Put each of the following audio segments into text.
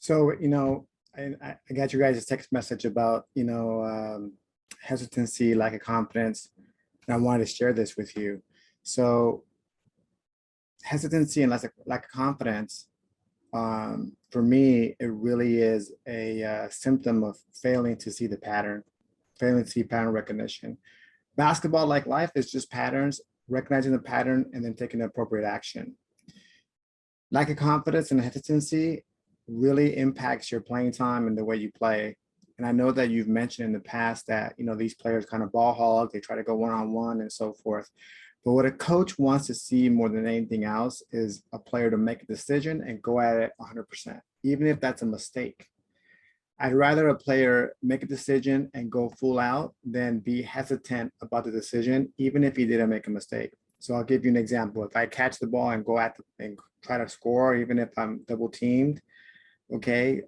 So, I got you guys a text message about, hesitancy, lack of confidence, and I wanted to share this with you. So, hesitancy and lack of confidence, for me, it really is a symptom of failing to see the pattern, failing to see pattern recognition. Basketball, like life, is just patterns, recognizing the pattern, and then taking the appropriate action. Lack of confidence and hesitancy really impacts your playing time and the way you play. And I know that you've mentioned in the past that, these players kind of ball hog, they try to go one-on-one and so forth. But what a coach wants to see more than anything else is a player to make a decision and go at it 100%, even if that's a mistake. I'd rather a player make a decision and go full out than be hesitant about the decision, even if he didn't make a mistake. So I'll give you an example. If I catch the ball and go at and try to score, even if I'm double teamed, okay,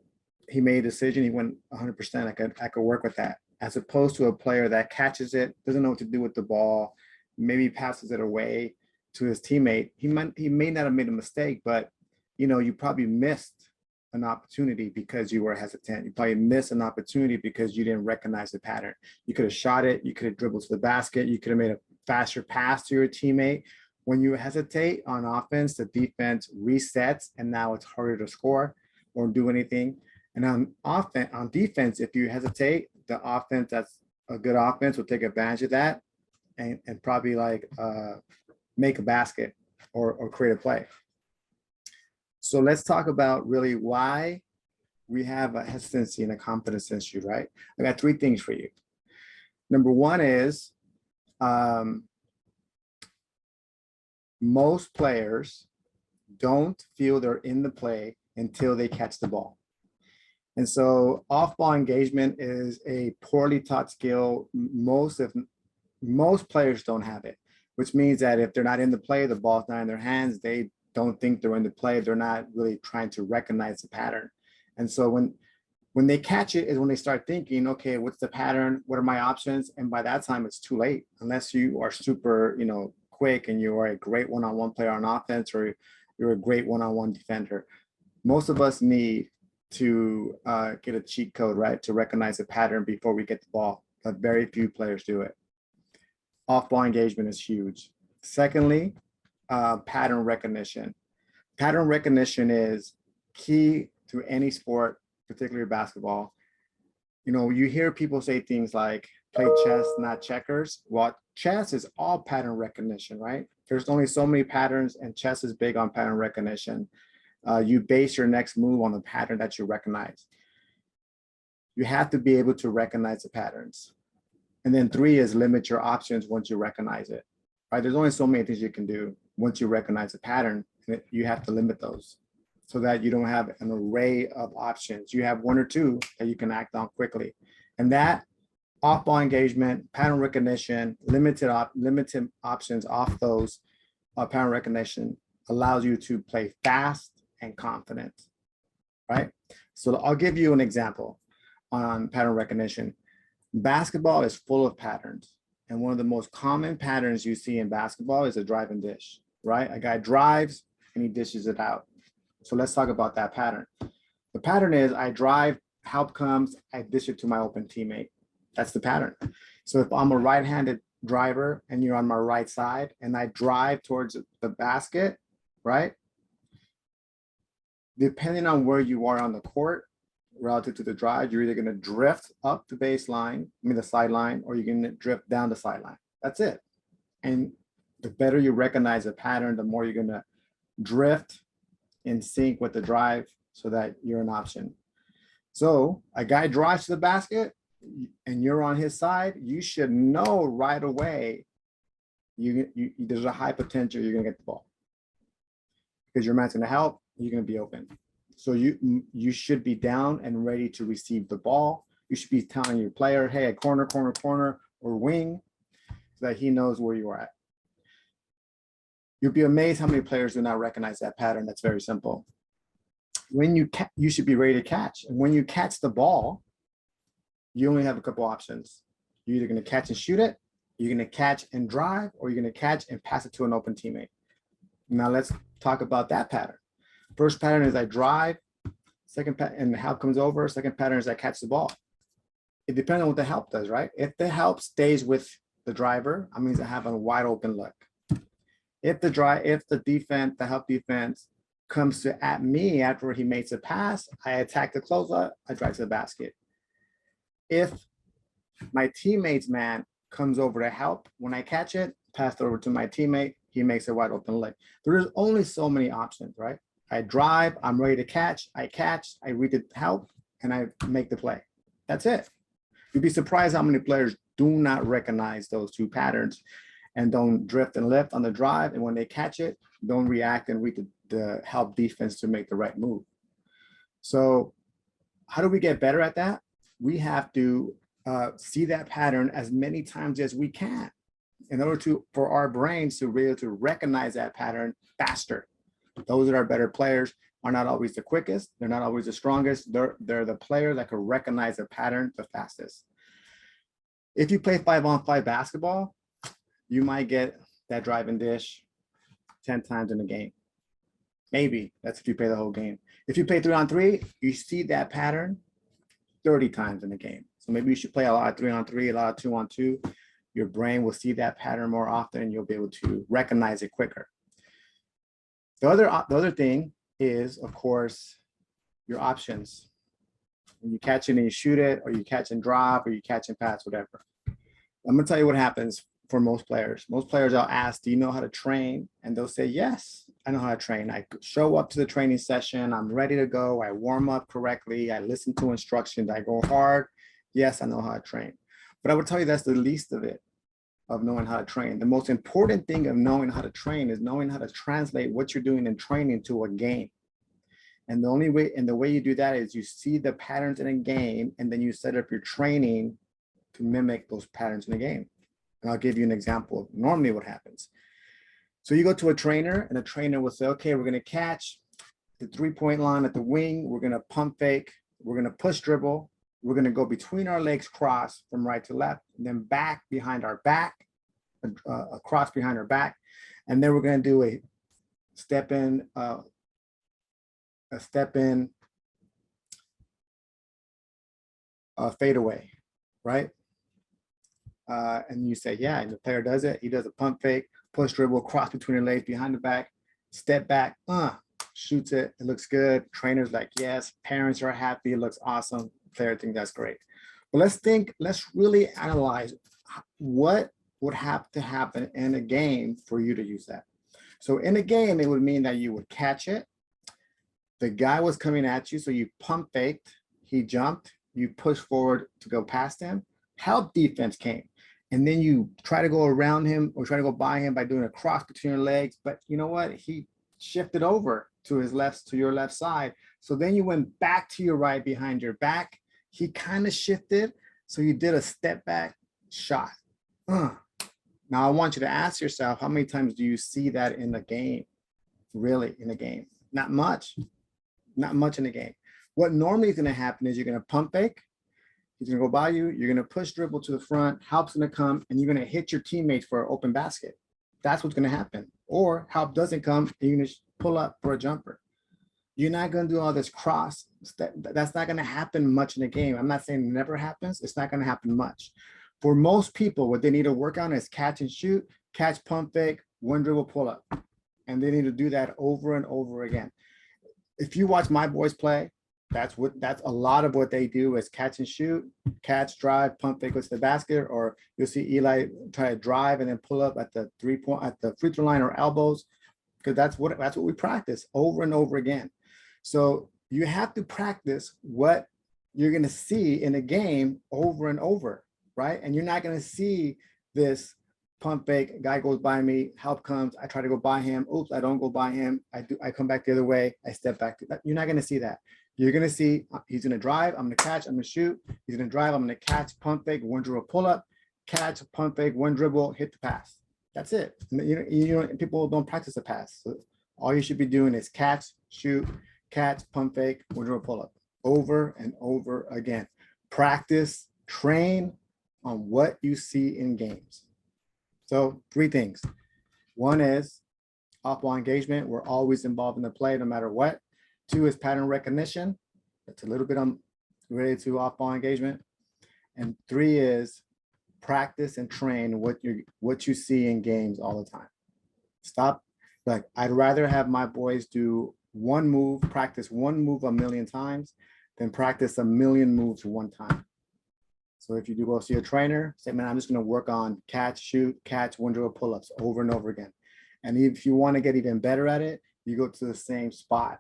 he made a decision, he went 100%. I could work with that, as opposed to a player that catches it, doesn't know what to do with the ball, maybe passes it away to his teammate. He may not have made a mistake, but you probably missed an opportunity because you were hesitant. You probably missed an opportunity because you didn't recognize the pattern. You could have shot it, you could have dribbled to the basket, you could have made a faster pass to your teammate. When you hesitate on offense, the defense resets, and now it's harder to score or do anything. And on defense, if you hesitate, the offense that's a good offense will take advantage of that and probably make a basket or create a play. So let's talk about really why we have a hesitancy and a confidence issue, right? I got three things for you. Number one is most players don't feel they're in the play until they catch the ball. And so off-ball engagement is a poorly taught skill. Most players don't have it, which means that if they're not in the play, the ball's not in their hands, they don't think they're in the play. They're not really trying to recognize the pattern. And so when they catch it is when they start thinking, okay, what's the pattern? What are my options? And by that time, it's too late, unless you are super, quick and you are a great one-on-one player on offense, or you're a great one-on-one defender. Most of us need to get a cheat code, right, to recognize the pattern before we get the ball, but very few players do it. Off-ball engagement is huge. Secondly, pattern recognition. Pattern recognition is key to any sport, particularly basketball. You hear people say things like play chess, not checkers. Well, chess is all pattern recognition, right? There's only so many patterns, and chess is big on pattern recognition. You base your next move on the pattern that you recognize. You have to be able to recognize the patterns. And then three is limit your options once you recognize it, right? There's only so many things you can do once you recognize a pattern. You have to limit those so that you don't have an array of options. You have one or two that you can act on quickly. And that off-ball engagement, pattern recognition, limited options off those pattern recognition allows you to play fast and confident, right? So I'll give you an example on pattern recognition. Basketball is full of patterns. And one of the most common patterns you see in basketball is a drive and dish, right? A guy drives and he dishes it out. So let's talk about that pattern. The pattern is I drive, help comes, I dish it to my open teammate. That's the pattern. So if I'm a right-handed driver and you're on my right side and I drive towards the basket, right? Depending on where you are on the court relative to the drive, you're either going to drift up the baseline, the sideline, or you're going to drift down the sideline. That's it. And the better you recognize a pattern, the more you're going to drift in sync with the drive so that you're an option. So a guy drives to the basket and you're on his side, you should know right away there's a high potential you're going to get the ball because your man's going to help, you're going to be open. So you should be down and ready to receive the ball. You should be telling your player, hey, corner, or wing, so that he knows where you are at. You'll be amazed how many players do not recognize that pattern. That's very simple. When you should be ready to catch. And when you catch the ball, you only have a couple options. You're either going to catch and shoot it, you're going to catch and drive, or you're going to catch and pass it to an open teammate. Now let's talk about that pattern. First pattern is I drive, and the help comes over. Second pattern is I catch the ball. It depends on what the help does, right? If the help stays with the driver, that means I have a wide open look. If the help defense comes at me after he makes a pass, I attack the closeout, I drive to the basket. If my teammate's man comes over to help, when I catch it, pass it over to my teammate, he makes a wide open look. There's only so many options, right? I drive, I'm ready to catch, I read the help, and I make the play. That's it. You'd be surprised how many players do not recognize those two patterns and don't drift and lift on the drive. And when they catch it, don't react and read the help defense to make the right move. So how do we get better at that? We have to see that pattern as many times as we can in order for our brains to be able to recognize that pattern faster. Those that are better players are not always the quickest. They're not always the strongest. They're the player that can recognize a pattern the fastest. If you play 5-on-5 basketball, you might get that drive and dish 10 times in a game. Maybe that's if you play the whole game. If you play 3-on-3, you see that pattern 30 times in a game. So maybe you should play a lot of 3-on-3, a lot of 2-on-2. Your brain will see that pattern more often and you'll be able to recognize it quicker. The other thing is, of course, your options. When you catch it and you shoot it, or you catch and drop, or you catch and pass, whatever. I'm gonna tell you what happens for most players. Most players I'll ask, do you know how to train? And they'll say, yes, I know how to train. I show up to the training session, I'm ready to go, I warm up correctly, I listen to instructions, I go hard. Yes, I know how to train. But I would tell you that's the least of it, of knowing how to train. The most important thing of knowing how to train is knowing how to translate what you're doing in training to a game. And the way you do that is you see the patterns in a game, and then you set up your training to mimic those patterns in the game. And I'll give you an example of normally what happens. So you go to a trainer, and the trainer will say, okay, we're gonna catch the 3-point line at the wing, we're gonna pump fake, we're gonna push dribble, we're gonna go between our legs cross from right to left, and then back behind our back, a cross behind our back, and then we're gonna do a step in fadeaway, right? And you say, yeah, and the player does it. He does a pump fake, push dribble, cross between the legs, behind the back, step back, shoots it. It looks good. Trainer's like, yes. Parents are happy. It looks awesome. Player thinks that's great. But let's really analyze what would have to happen in a game for you to use that. So in a game, it would mean that you would catch it. The guy was coming at you, so you pump faked, he jumped, you push forward to go past him, help defense came. And then you try to go around him or try to go by him by doing a cross between your legs. But you know what? He shifted over to your left side. So then you went back to your right behind your back. He kind of shifted. So you did a step back shot. Now I want you to ask yourself, how many times do you see that in the game? Really, in the game? Not much. Not much in the game. What normally is going to happen is you're going to pump fake. He's going to go by you. You're going to push dribble to the front. Help's going to come, and you're going to hit your teammates for an open basket. That's what's going to happen. Or help doesn't come, and you're going to pull up for a jumper. You're not going to do all this cross. That's not going to happen much in the game. I'm not saying it never happens. It's not going to happen much. For most people, what they need to work on is catch and shoot, catch, pump fake, one dribble, pull up. And they need to do that over and over again. If you watch my boys play, that's a lot of what they do is catch and shoot, catch, drive, pump fake, goes to the basket, or you'll see Eli try to drive and then pull up at the free throw line or elbows, because that's what we practice over and over again. So you have to practice what you're going to see in a game over and over, right? And you're not going to see this pump fake, guy goes by me, help comes, I try to go by him, oops, I don't go by him, I come back the other way, I step back. You're not going to see that. You're going to see he's going to drive, I'm going to catch, I'm going to shoot, he's going to drive, I'm going to catch, pump fake, one dribble, pull up, catch, pump fake, one dribble, hit the pass. That's it. You know, people don't practice the pass. So all you should be doing is catch, shoot, catch, pump fake, one dribble, pull up, over and over again. Practice, train on what you see in games. So 3 things. One is off-ball engagement. We're always involved in the play no matter what. 2 is pattern recognition. It's a little bit related to off-ball engagement. And 3 is practice and train what you see in games all the time. Stop. Like, I'd rather have my boys do one move, practice one move a million times than practice a million moves one time. So if you do go see a trainer, say, man, I'm just going to work on catch, shoot, catch, one dribble, pull-ups over and over again. And if you want to get even better at it, you go to the same spot.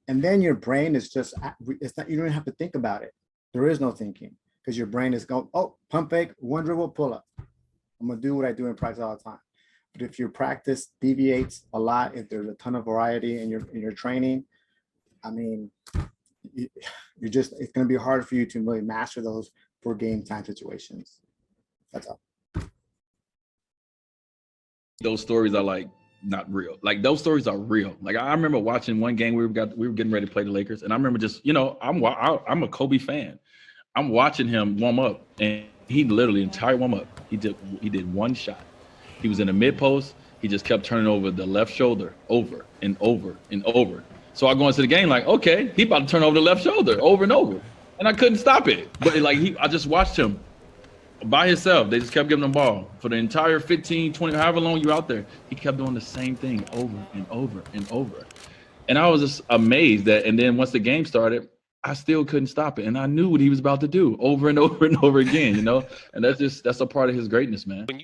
And then your brain is just, it's not, you don't have to think about it. There is no thinking because your brain is going, oh, pump fake, one dribble, pull-up. I'm going to do what I do in practice all the time. But if your practice deviates a lot, if there's a ton of variety in your training, I mean, you're just, it's going to be hard for you to really master those for game time situations. That's all. Those stories are like not real. Like those stories are real. Like I remember watching one game we were getting ready to play the Lakers, and I remember just, you know, I'm a Kobe fan. I'm watching him warm up, and he literally entire warm up, he did one shot. He was in the mid post. He just kept turning over the left shoulder over and over and over. So I go into the game like, okay, he about to turn over the left shoulder over and over, and I couldn't stop it. But like I just watched him by himself. They just kept giving him the ball for the entire 15, 20, however long you're out there. He kept doing the same thing over and over and over. And I was just amazed that, and then once the game started, I still couldn't stop it. And I knew what he was about to do over and over and over again, you know? And that's a part of his greatness, man.